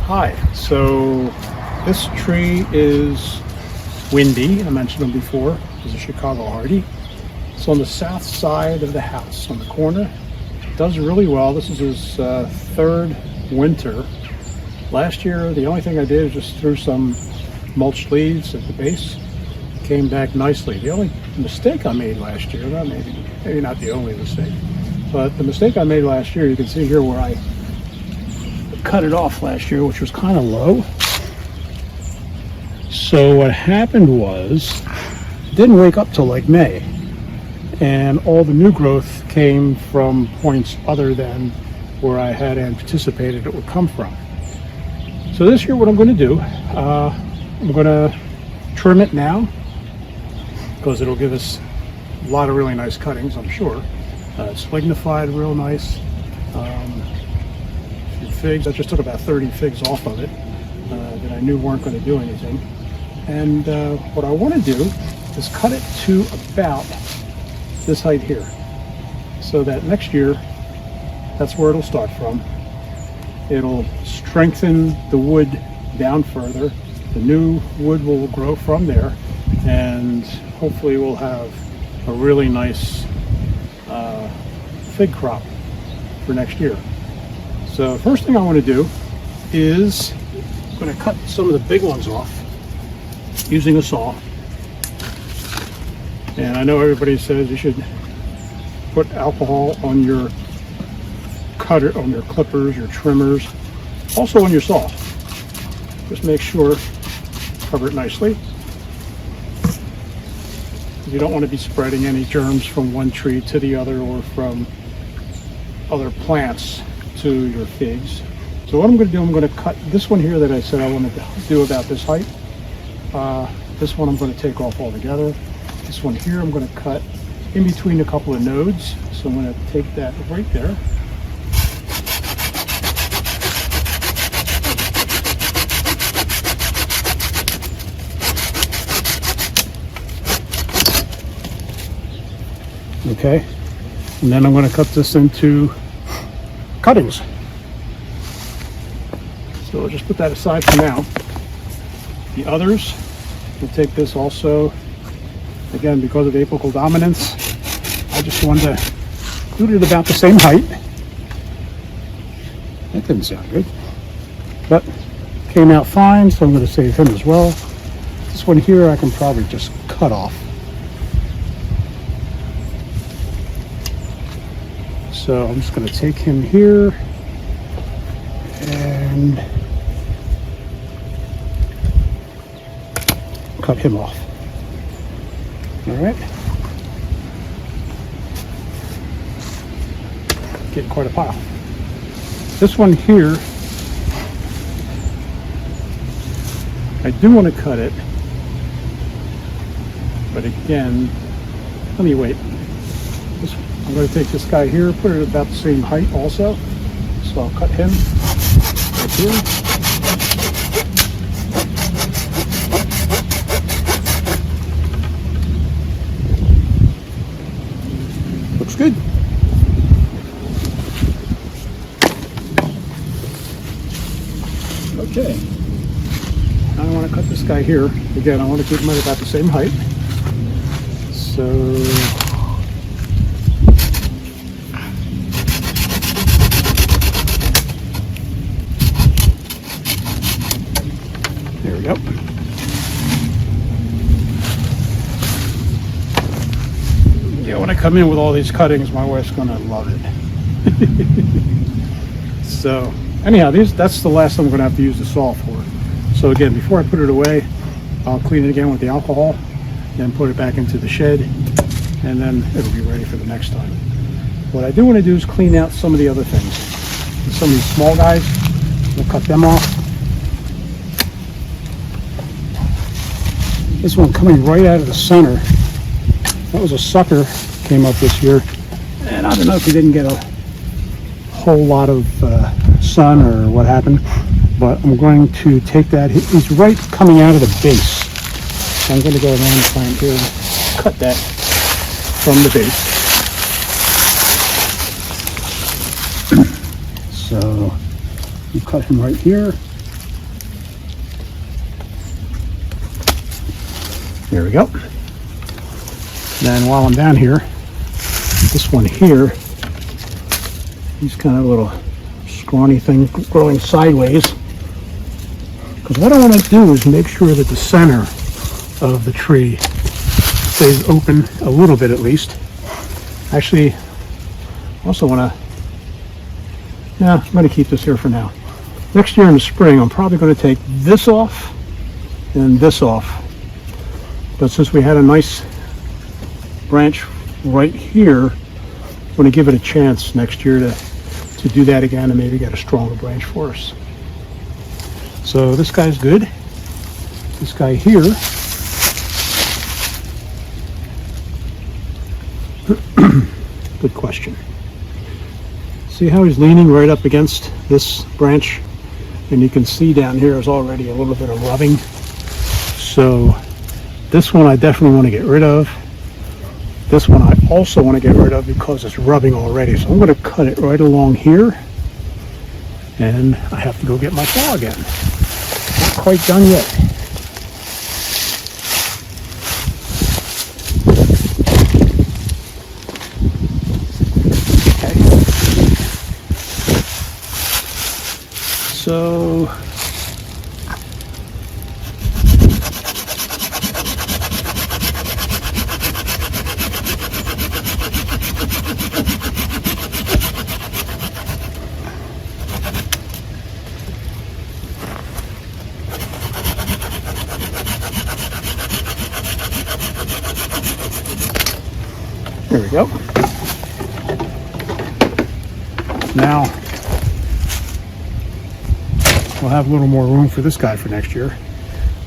Hi, so this tree is windy. I mentioned them before. It's a Chicago hardy. It's on the south side of the house on the corner. It does really well. This is his third winter. Last year, the only thing I did was just threw some mulched leaves at the base. Came back nicely. The only mistake I made last year, well, maybe not the only mistake, but the mistake I made last year, you can see here where I cut it off last year, which was kind of low. So what happened was, it didn't wake up till like May, and all the new growth came from points other than where I had anticipated it would come from. So this year what I'm going to do, I'm going to trim it now, because it'll give us a lot of really nice cuttings, I'm sure. It's lignified real nice. Figs, I just took about 30 figs off of it that I knew weren't going to do anything. And what I want to do is cut it to about this height here, so that next year that's where it'll start from. It'll strengthen the wood down further. The new wood will grow from there, and hopefully we'll have a really nice fig crop for next year. So first thing I want to do is I'm going to cut some of the big ones off using a saw. And I know everybody says you should put alcohol on your cutter, on your clippers, your trimmers, also on your saw. Just make sure, cover it nicely. You don't want to be spreading any germs from one tree to the other or from other plants to your figs. So what I'm going to do, I'm going to cut this one here that I said I wanted to do about this height. This one I'm going to take off altogether. This one here I'm going to cut in between a couple of nodes. So I'm going to take that right there. Okay, and then I'm going to cut this into cuttings. So we'll just put that aside for now. The others, we'll take this also, again, because of apical dominance, I just wanted to put it about the same height. That didn't sound good, but came out fine, so I'm going to save him as well. This one here I can probably just cut off. So I'm just going to take him here and cut him off. All right. Getting quite a pile. This one here, I do want to cut it, but again, let me wait. I'm going to take this guy here, put it about the same height also. So I'll cut him right here. Looks good. Okay. Now I want to cut this guy here. Again, I want to keep him at about the same height. So there we go. Yeah, when I come in with all these cuttings, my wife's gonna love it. So anyhow, that's the last I'm gonna have to use the saw for. So again, before I put it away, I'll clean it again with the alcohol, then put it back into the shed, and then it'll be ready for the next time. What I do want to do is clean out some of the other things. Some of these small guys, we'll cut them off. This one coming right out of the center, that was a sucker, came up this year, and I don't know if he didn't get a whole lot of sun or what happened, but I'm going to take that. He's right coming out of the base. So I'm going to go around and find here and cut that from the base. So you cut him right here. There we go. Then while I'm down here, this one here, he's kind of a little scrawny thing growing sideways. Because what I want to do is make sure that the center of the tree stays open a little bit at least. Actually, I also want to, I'm going to keep this here for now. Next year in the spring, I'm probably going to take this off and this off. But since we had a nice branch right here, I'm going to give it a chance next year to do that again and maybe get a stronger branch for us. So this guy's good. This guy here, good question. See how he's leaning right up against this branch? And you can see down here is already a little bit of rubbing. So this one I definitely want to get rid of. This one I also want to get rid of because it's rubbing already. So I'm going to cut it right along here. And I have to go get my saw again. Not quite done yet. Okay. So there we go. Now we'll have a little more room for this guy for next year,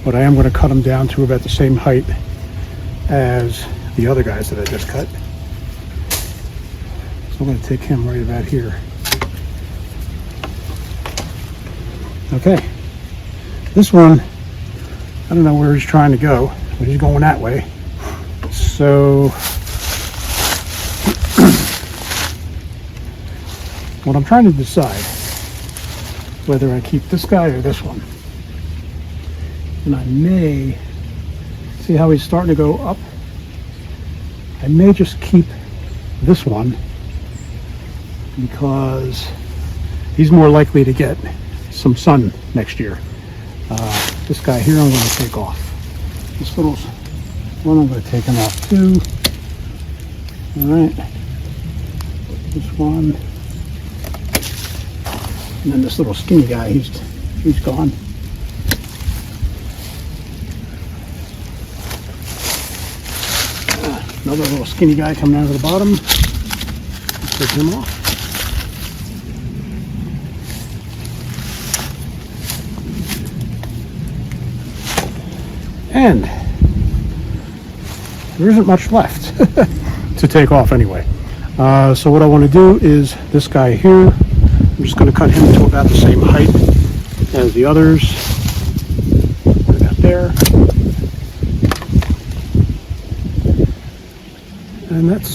but I am going to cut him down to about the same height as the other guys that I just cut. So I'm going to take him right about here. Okay, this one, I don't know where he's trying to go, but he's going that way. So what I'm trying to decide whether I keep this guy or this one. And I may, see how he's starting to go up? I may just keep this one because he's more likely to get some sun next year. This guy here I'm going to take off. This little one I'm going to take him off too. All right. This one. And then this little skinny guy, he's gone. Another little skinny guy coming out of the bottom. Let's take him off. And there isn't much left to take off anyway. So what I want to do is this guy here, I'm just going to cut him to about the same height as the others. Put that there. And that's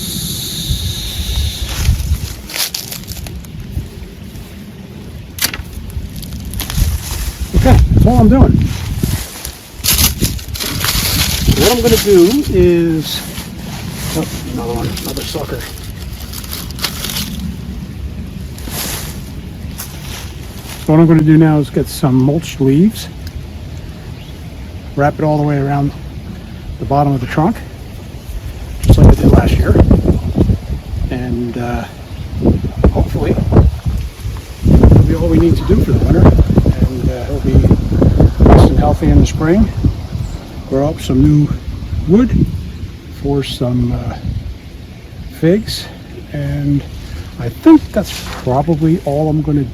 okay, that's all I'm doing. So what I'm going to do is, oh, another one, another sucker. So what I'm going to do now is get some mulched leaves, wrap it all the way around the bottom of the trunk, just like I did last year, and hopefully that'll be all we need to do for the winter, and he'll be nice and healthy in the spring. Grow up some new wood for some figs, and I think that's probably all I'm going to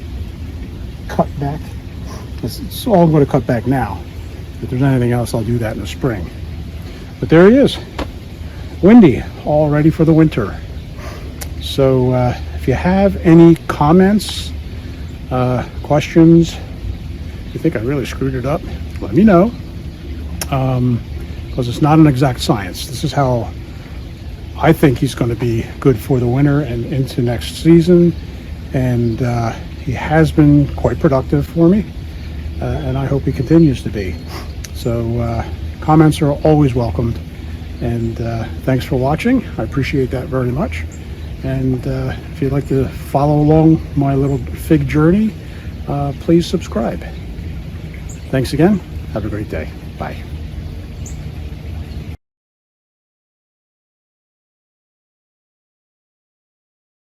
cut back. It's all I'm going to cut back now. If there's anything else, I'll do that in the spring. But there he is, windy, all ready for the winter. So if you have any comments, questions, if you think I really screwed it up, let me know, because it's not an exact science. This is how I think he's going to be good for the winter and into next season, and he has been quite productive for me, and I hope he continues to be. So Comments are always welcomed. And thanks for watching. I appreciate that very much. And if you'd like to follow along my little fig journey, please subscribe. Thanks again. Have a great day. Bye.